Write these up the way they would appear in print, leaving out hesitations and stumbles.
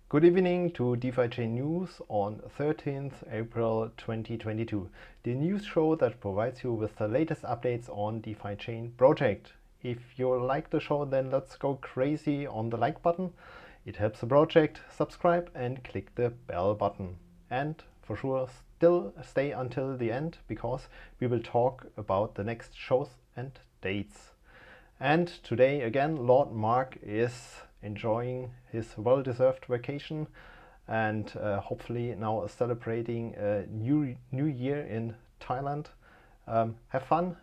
Good evening to DefiChain News on 13th April 2022, the news show that provides you with the latest updates on DefiChain project. If you like the show, then let's go crazy on the like button. It helps the project. Subscribe and click the bell button. And for sure, still stay until the end because we will talk about the next shows and dates. And today again, Lord Mark is enjoying his well-deserved vacation and hopefully now celebrating a new year in Thailand. Have fun,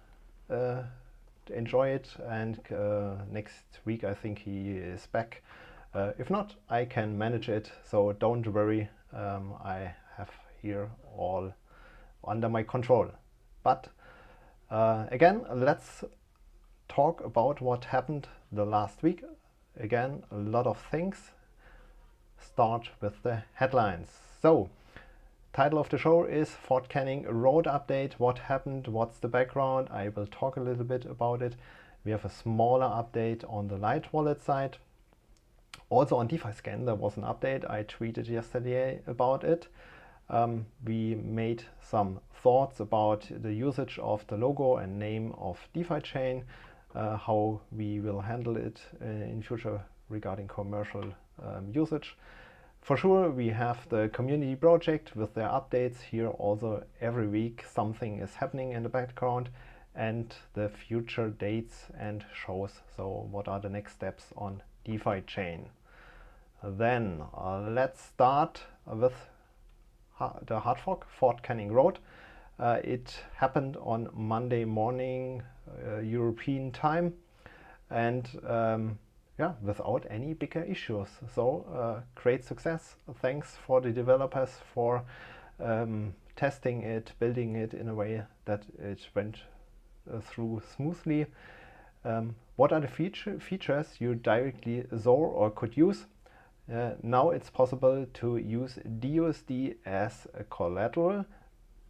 enjoy it, and next week I think he is back. If not, I can manage it, so don't worry. I have here all under my control. But again, let's talk about what happened the last week. Again, a lot of things. Start with the headlines. So, title of the show is Fort Canning Road Update. What happened? What's the background? I will talk a little bit about it. We have a smaller update on the Light Wallet side. Also on DefiScan there was an update. I tweeted yesterday about it. We made some thoughts about the usage of the logo and name of DefiChain. How we will handle it in future regarding commercial usage. For sure, we have the community project with their updates here. Also, every week something is happening in the background, and the future dates and shows. So, what are the next steps on DefiChain? Then let's start with the Hardfork, Fort Canning Road. It happened on Monday morning European time, and without any bigger issues. So great success. Thanks for the developers for testing it, building it in a way that it went through smoothly. What are the features you directly saw or could use? Now it's possible to use DUSD as a collateral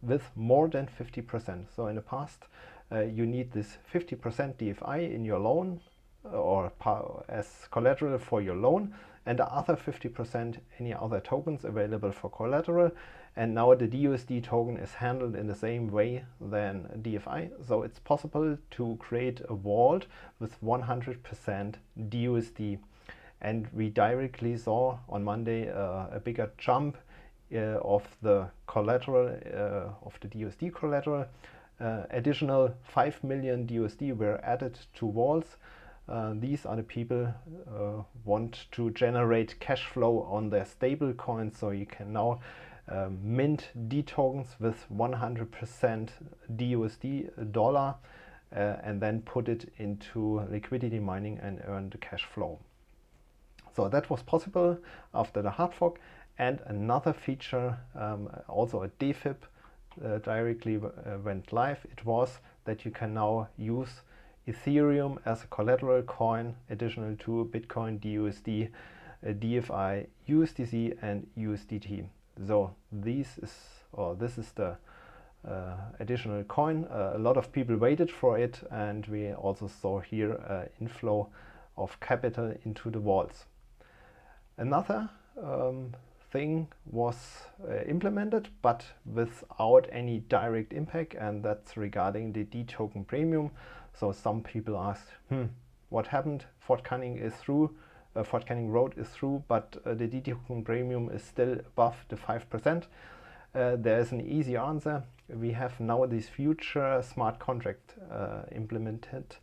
with more than 50%. So in the past, you need this 50% DFI in your loan or as collateral for your loan, and the other 50% any other tokens available for collateral. And now the DUSD token is handled in the same way than DFI. So it's possible to create a vault with 100% DUSD. And we directly saw on Monday a bigger jump of the collateral, of the DUSD collateral. Additional 5 million DUSD were added to vaults. These are the people want to generate cash flow on their stable coins, so you can now mint D tokens with 100% DUSD dollar and then put it into liquidity mining and earn the cash flow. So that was possible after the hard fork. And another feature, also a DFIP, directly went live. It was that you can now use Ethereum as a collateral coin, additional to Bitcoin, DUSD, DFI, USDC, and USDT. So this is the additional coin. A lot of people waited for it, and we also saw here inflow of capital into the vaults. Another thing was implemented, but without any direct impact, and that's regarding the D token premium. So some people asked, what happened? Fort Canning is through, Fort Canning Road is through, but the D token premium is still above the 5%. There is an easy answer. We have now this future smart contract implemented,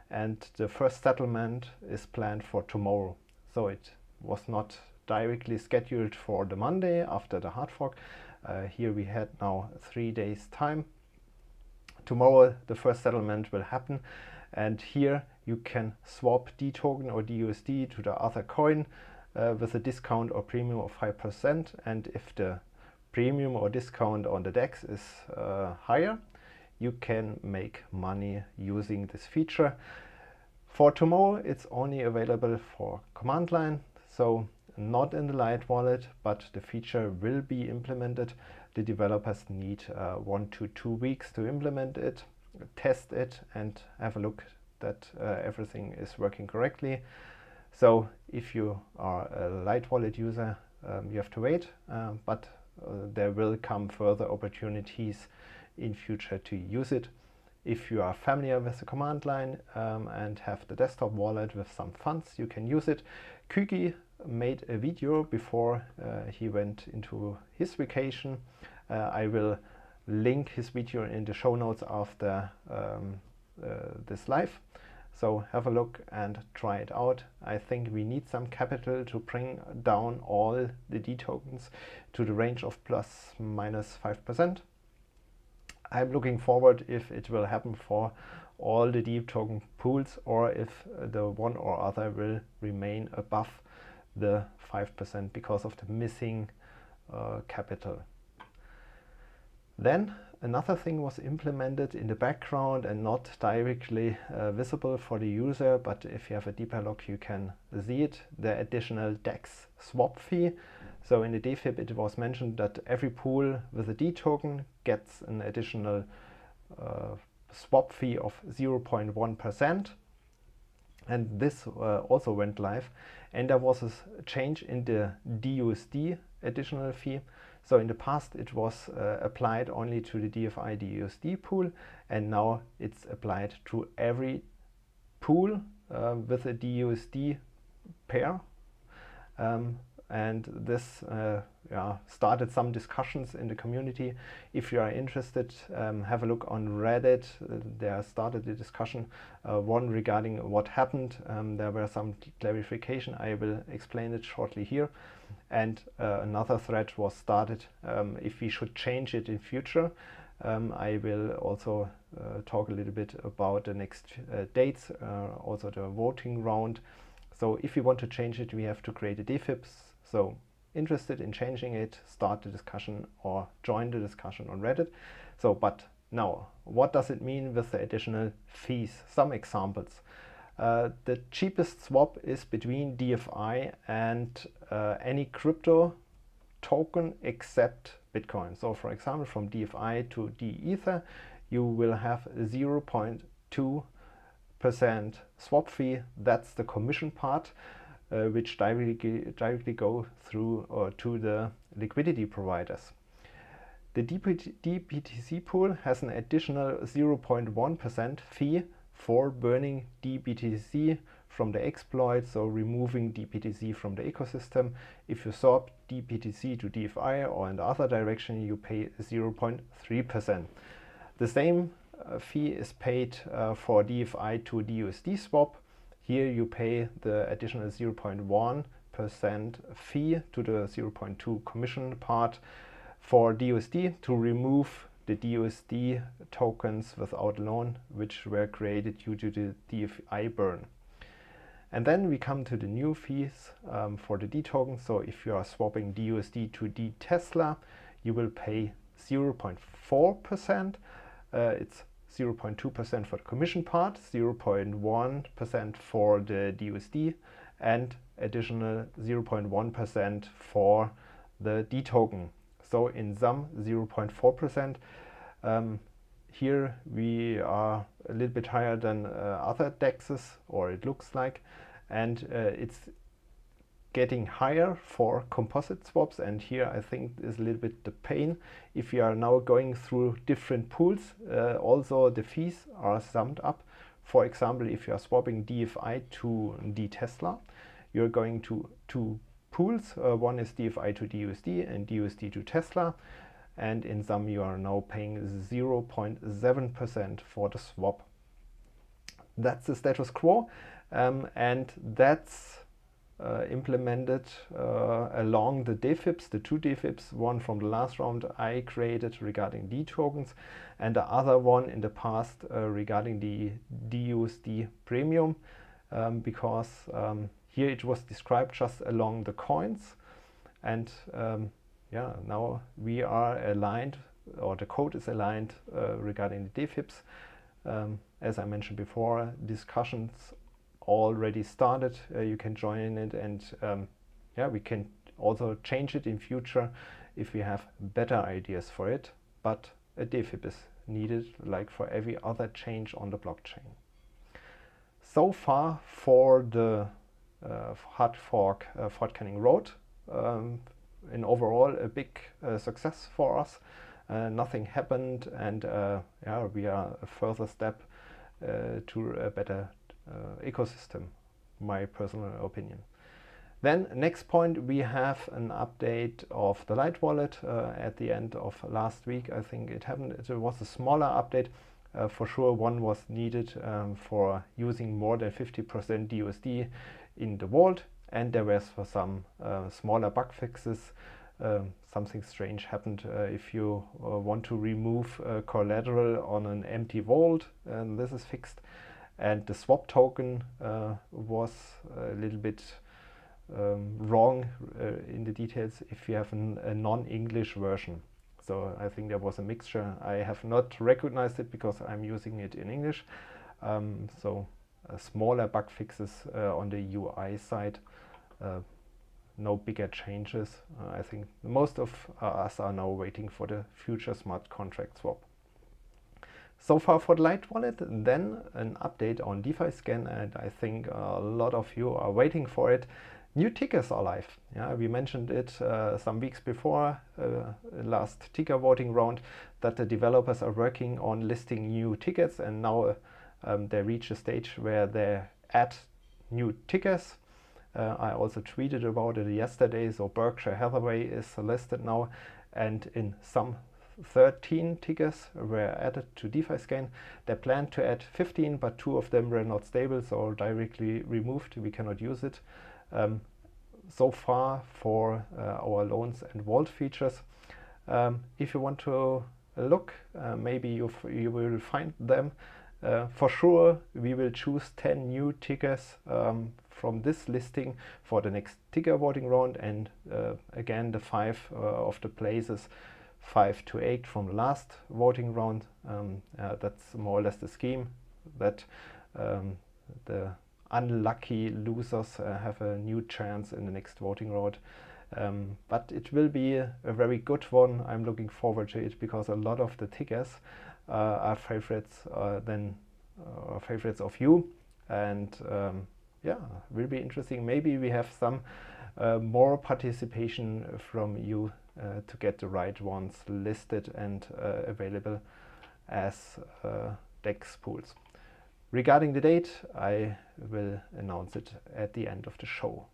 and the first settlement is planned for tomorrow. So it was not directly scheduled for the Monday after the hard fork. Here we had now 3 days time. Tomorrow the first settlement will happen, and here you can swap D token or DUSD to the other coin with a discount or premium of 5%, and if the premium or discount on the DEX is higher, you can make money using this feature. For tomorrow it's only available for command line, so not in the Light Wallet, but the feature will be implemented. The developers need 1 to 2 weeks to implement it, test it, and have a look that everything is working correctly. So if you are a Light Wallet user, you have to wait, but there will come further opportunities in future to use it. If you are familiar with the command line and have the desktop wallet with some funds, you can use it. Kyuki made a video before he went into his vacation. I will link his video in the show notes after this live. So have a look and try it out. I think we need some capital to bring down all the D tokens to the range of plus minus 5%. I'm looking forward if it will happen for all the D token pools, or if the one or other will remain above the 5% because of the missing capital. Then another thing was implemented in the background and not directly visible for the user, but if you have a deeper look you can see it, the additional DEX swap fee. So in the DFIP it was mentioned that every pool with a D token gets an additional swap fee of 0.1%, and this also went live, and there was a change in the DUSD additional fee. So in the past it was applied only to the DFI DUSD pool, and now it's applied to every pool with a DUSD pair. And this started some discussions in the community. If you are interested, have a look on Reddit. There started a discussion, one regarding what happened. There were some clarification. I will explain it shortly here. And another thread was started if we should change it in future. I will also talk a little bit about the next dates, also the voting round. So if you want to change it, we have to create a DFIPS. So interested in changing it, start the discussion or join the discussion on Reddit. So, but now, what does it mean with the additional fees? Some examples. The cheapest swap is between DFI and any crypto token except Bitcoin. So for example, from DFI to DEther, you will have 0.2% swap fee. That's the commission part, which directly go through or to the liquidity providers. The DBTC pool has an additional 0.1% fee for burning DBTC from the exploit, so removing DBTC from the ecosystem. If you swap DBTC to DFI or in the other direction, you pay 0.3%. The same fee is paid for DFI to DUSD swap. Here you pay the additional 0.1% fee to the 0.2 commission part for DUSD to remove the DUSD tokens without loan, which were created due to the DFI burn. And then we come to the new fees for the D tokens. So if you are swapping DUSD to D Tesla, you will pay 0.4%. It's 0.2% for the commission part, 0.1% for the DUSD, and additional 0.1% for the D token. So in sum, 0.4%. Here we are a little bit higher than other DEXs, or it looks like, and it's getting higher for composite swaps, and here I think is a little bit the pain. If you are now going through different pools, also the fees are summed up. For example, if you are swapping DFI to D Tesla, you're going to two pools. One is DFI to DUSD and DUSD to Tesla, and in sum you are now paying 0.7% for the swap. That's the status quo, and that's implemented along the DFIPs, the two DFIPs, one from the last round I created regarding D tokens, and the other one in the past regarding the DUSD premium, because here it was described just along the coins, and now we are aligned, or the code is aligned regarding the DFIPs. As I mentioned before, discussions already started. You can join in it, and we can also change it in future if we have better ideas for it. But a DFIP is needed, like for every other change on the blockchain. So far for the Hardfork Fort Canning Road in overall a big success for us. Nothing happened, and yeah, we are a further step to a better ecosystem, my personal opinion. Then next point, we have an update of the Light Wallet at the end of last week. I think it happened. It was a smaller update. For sure, one was needed for using more than 50% DUSD in the vault, and there was for some smaller bug fixes. Something strange happened if you want to remove collateral on an empty vault, and this is fixed. And the swap token was a little bit wrong in the details if you have a non-English version. So I think there was a mixture. I have not recognized it because I'm using it in English. So smaller bug fixes on the UI side. No bigger changes. I think most of us are now waiting for the future smart contract swap. So far for the Light Wallet. Then an update on DefiScan, and I think a lot of you are waiting for it. New tickers are live. Yeah, we mentioned it some weeks before last ticker voting round that the developers are working on listing new tickets, and now they reach a stage where they add new tickers. I also tweeted about it yesterday. So Berkshire Hathaway is listed now, and in some 13 tickers were added to DefiScan. They planned to add 15, but 2 of them were not stable, so directly removed. We cannot use it. So far for our loans and vault features. If you want to look, maybe you will find them. For sure, we will choose 10 new tickers from this listing for the next ticker voting round, and again the 5 of the places 5 to 8 from the last voting round. That's more or less the scheme, that the unlucky losers have a new chance in the next voting round. But it will be a very good one. I'm looking forward to it because a lot of the tickers are favorites favorites of you, and yeah, will be interesting. Maybe we have some more participation from you to get the right ones listed and available as DEX pools. Regarding the date, I will announce it at the end of the show.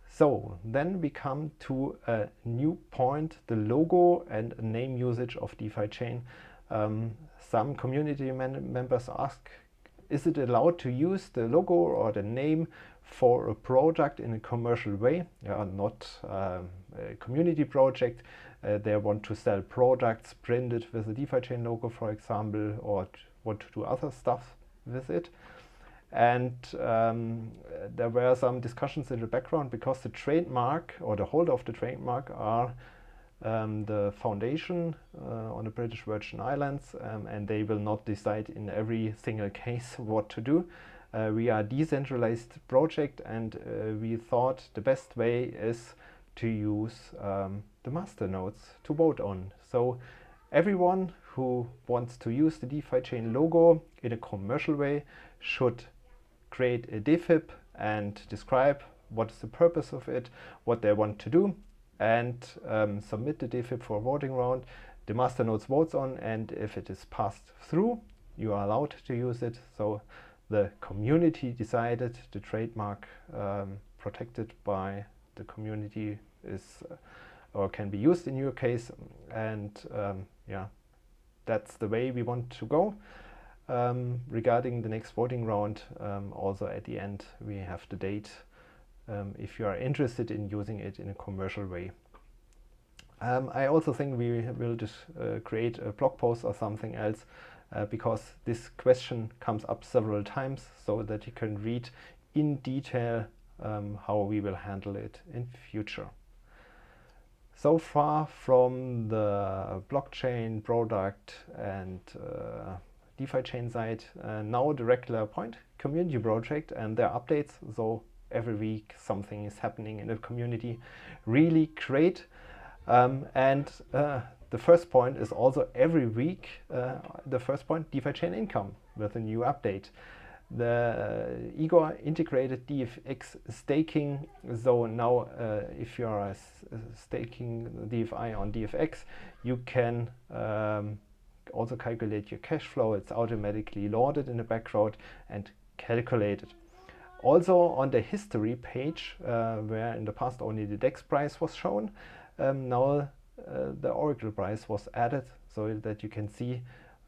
So then we come to a new point, the logo and name usage of DefiChain. Some community members ask, is it allowed to use the logo or the name for a project in a commercial way? Not a community project. They want to sell products printed with the DefiChain logo, for example, or want to do other stuff with it. And there were some discussions in the background because the trademark or the holder of the trademark are the foundation on the British Virgin Islands, and they will not decide in every single case what to do. We are a decentralized project, and we thought the best way is to use the master nodes to vote on. So everyone who wants to use the DefiChain logo in a commercial way should create a DFIP and describe what is the purpose of it, what they want to do, and submit the DFIP for a voting round. The master nodes votes on, and if it is passed through, you are allowed to use it. So the community decided the trademark protected by the community is or can be used in your case, and yeah, that's the way we want to go. Regarding the next voting round, also at the end we have the date if you are interested in using it in a commercial way. I also think we will just create a blog post or something else because this question comes up several times, so that you can read in detail how we will handle it in future. So far from the blockchain product and DefiChain side, now the regular point, community project and their updates. So every week something is happening in the community, really great. And the first point is also every week the first point, DefiChain income with a new update. The Igor integrated DFX staking, so now if you are staking DFI on DFX, you can also calculate your cash flow. It's automatically loaded in the background and calculated. Also on the history page, where in the past only the DEX price was shown, now the Oracle price was added, so that you can see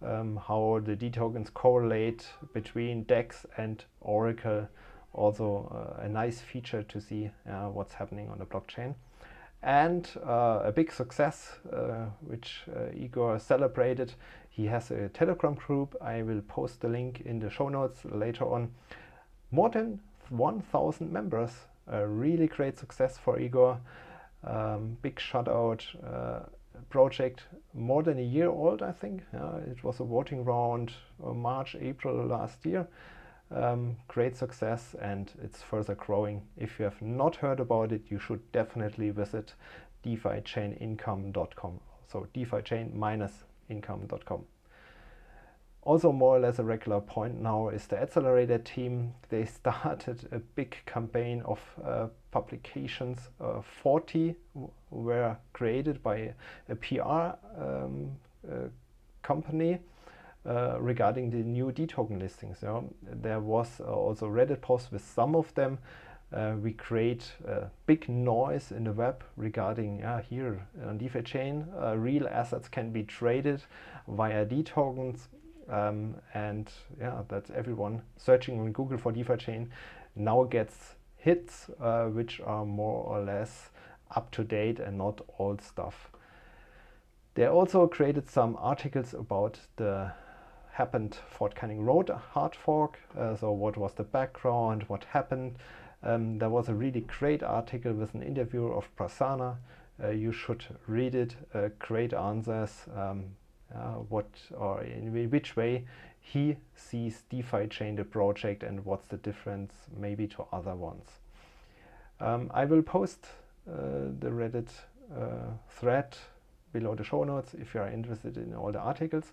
how the D tokens correlate between DEX and Oracle. Also a nice feature to see what's happening on the blockchain. And a big success which Igor celebrated. He has a Telegram group. I will post the link in the show notes later on. More than 1,000 members. A really great success for Igor. Big shout out. Project more than a year old, I think. It was a voting round March, April last year. Great success, and it's further growing. If you have not heard about it, you should definitely visit DefiChain.income.com. So DefiChain-income.com. Also, more or less a regular point now is the Accelerator team. They started a big campaign of publications. 40 were created by a PR company regarding the new D token listings. There was also Reddit posts with some of them. We create big noise in the web regarding here on DefiChain, real assets can be traded via D tokens. And that everyone searching on Google for DefiChain now gets hits which are more or less up to date and not old stuff. They also created some articles about the happened Fort Canning Road Hardfork. So what was the background, what happened. There was a really great article with an interview of Prasanna. You should read it. Great answers. What or in which way he sees DefiChain, the project, and what's the difference maybe to other ones. I will post the Reddit thread below the show notes if you are interested in all the articles.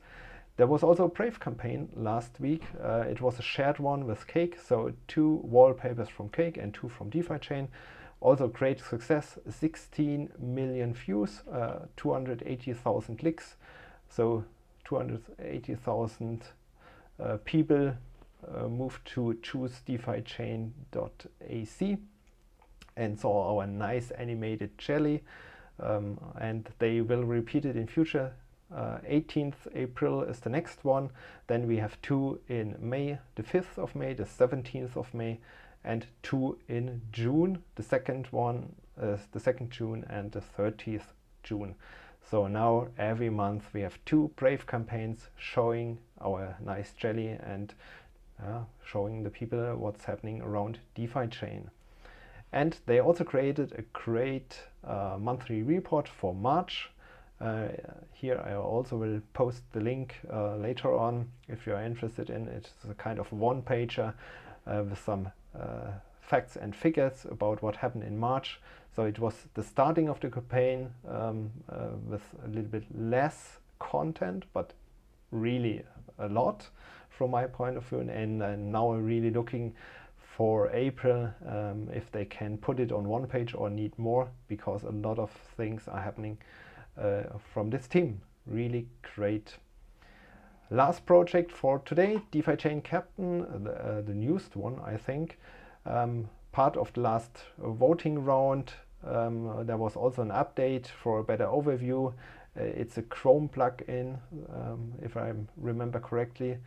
There was also a Brave campaign last week. It was a shared one with Cake, so 2 wallpapers from Cake and 2 from DefiChain. Also great success, 16 million views, 280,000 clicks. So 280,000 people moved to choose DefiChain.ac and saw our nice animated jelly, and they will repeat it in future. 18th April is the next one. Then we have 2 in May, the 5th of May, the 17th of May, and 2 in June. The second one is the 2nd June and the 30th June. So now every month we have 2 Brave campaigns showing our nice jelly and showing the people what's happening around DefiChain. And they also created a great monthly report for March. Here I also will post the link later on if you are interested in it. It's a kind of one-pager with some facts and figures about what happened in March. So it was the starting of the campaign with a little bit less content, but really a lot from my point of view. And now I'm really looking for April if they can put it on one page or need more, because a lot of things are happening from this team. Really great. Last project for today, DefiChain Captain, the newest one, I think. Part of the last voting round. There was also an update for a better overview. It's a Chrome plugin, if I remember correctly.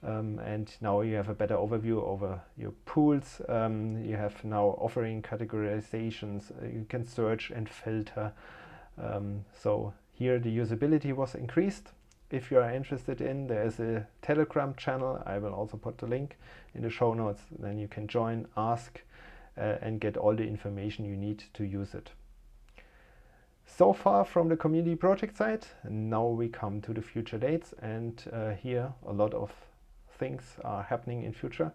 And now you have a better overview over your pools. You have now offering categorizations. You can search and filter. So here the usability was increased. If you are interested in, there is a Telegram channel. I will also put the link in the show notes. Then you can join, ask, and get all the information you need to use it. So far from the community project side. Now we come to the future dates, and here a lot of things are happening in future.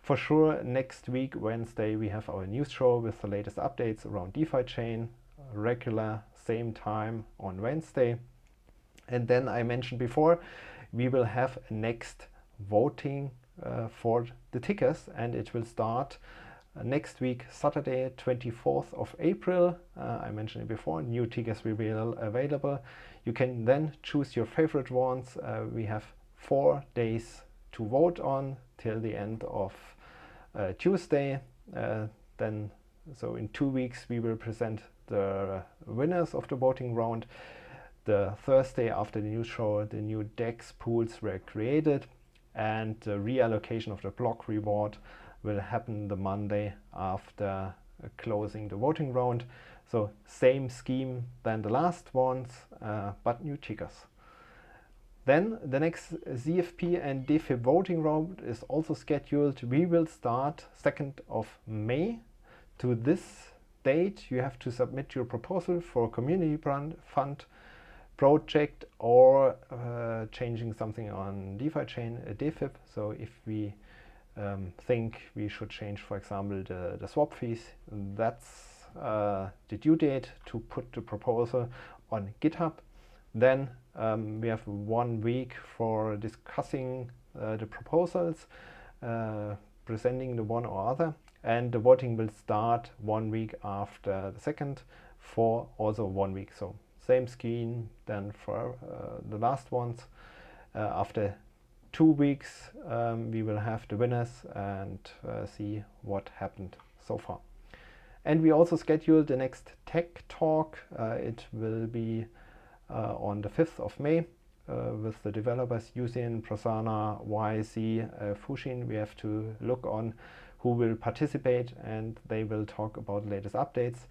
For sure, next week, Wednesday, we have our news show with the latest updates around DefiChain, regular, same time on Wednesday. And then I mentioned before, we will have a next voting for the tickers, and it will start next week, Saturday, 24th of April. I mentioned it before, new tickets will be available. You can then choose your favorite ones. We have 4 days to vote on till the end of Tuesday. So in 2 weeks we will present the winners of the voting round. The Thursday after the news show, the new DEX pools were created, and the reallocation of the block reward will happen the Monday after closing the voting round. So same scheme than the last ones, but new tickers. Then the next ZFP and DeFi voting round is also scheduled. We will start 2nd of May. To this date, you have to submit your proposal for a community fund project or changing something on DefiChain, a DeFi. So if we think we should change, for example, the swap fees, that's the due date to put the proposal on GitHub. Then we have 1 week for discussing the proposals, presenting the one or other, and the voting will start 1 week after the second for also 1 week. So same scheme than for the last ones. After 2 weeks we will have the winners and see what happened so far. And we also scheduled the next tech talk. It will be on the 5th of May with the developers Usin, Prasanna, YC, Fushin. We have to look on who will participate, and they will talk about the latest updates.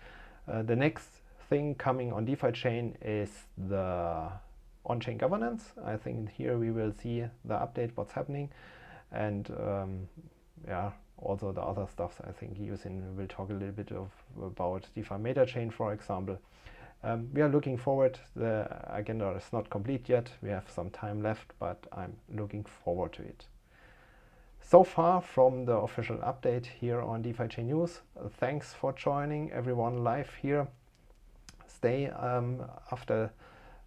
The next thing coming on DefiChain is the on-chain governance. I think here we will see the update, what's happening, and also the other stuff. I think Usin will talk a little bit about DeFi meta chain, for example. We are looking forward. The agenda is not complete yet. We have some time left, but I'm looking forward to it. So far from the official update here on DefiChain News. Thanks for joining everyone live here. Stay after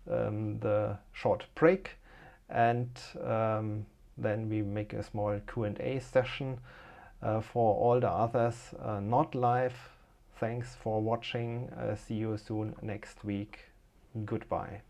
the short break, and then we make a small Q&A session for all the others not live. Thanks for watching. See you soon next week. Goodbye.